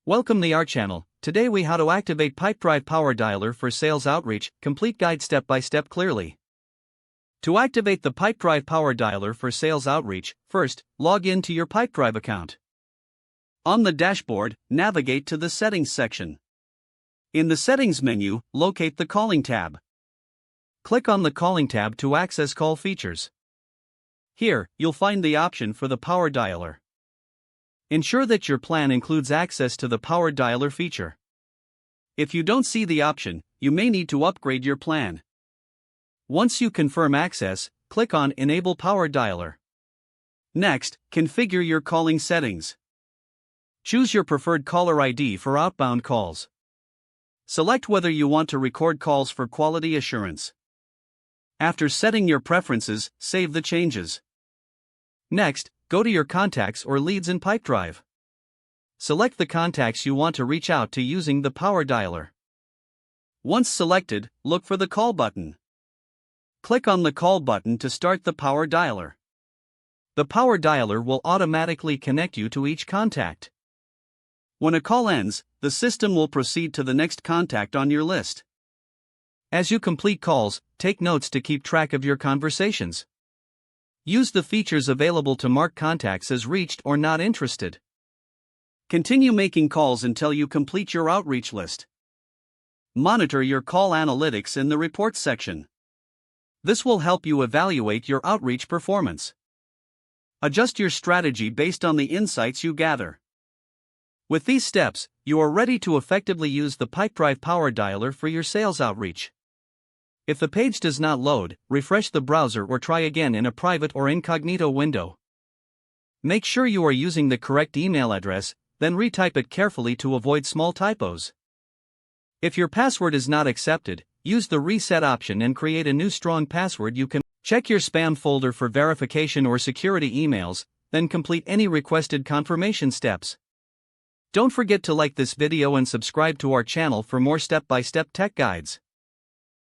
Welcome to our channel. Today we how to activate Pipedrive Power Dialer for Sales Outreach, complete guide step by step clearly. To activate the Pipedrive Power Dialer for Sales Outreach, first, log in to your Pipedrive account. On the dashboard, navigate to the Settings section. In the Settings menu, locate the Calling tab. Click on the Calling tab to access call features. Here, you'll find the option for the Power Dialer. Ensure that your plan includes access to the Power Dialer feature. If you don't see the option, you may need to upgrade your plan. Once you confirm access, click on Enable Power Dialer. Next, configure your calling settings. Choose your preferred caller ID for outbound calls. Select whether you want to record calls for quality assurance. After setting your preferences, save the changes. Next, go to your contacts or leads in Pipedrive. Select the contacts you want to reach out to using the Power Dialer. Once selected, look for the Call button. Click on the Call button to start the Power Dialer. The Power Dialer will automatically connect you to each contact. When a call ends, the system will proceed to the next contact on your list. As you complete calls, take notes to keep track of your conversations. Use the features available to mark contacts as reached or not interested. Continue making calls until you complete your outreach list. Monitor your call analytics in the Reports section. This will help you evaluate your outreach performance. Adjust your strategy based on the insights you gather. With these steps, you are ready to effectively use the Pipedrive Power Dialer for your sales outreach. If the page does not load, refresh the browser or try again in a private or incognito window. Make sure you are using the correct email address, then retype it carefully to avoid small typos. If your password is not accepted, use the reset option and create a new strong password. You can check your spam folder for verification or security emails, then complete any requested confirmation steps. Don't forget to like this video and subscribe to our channel for more step-by-step tech guides.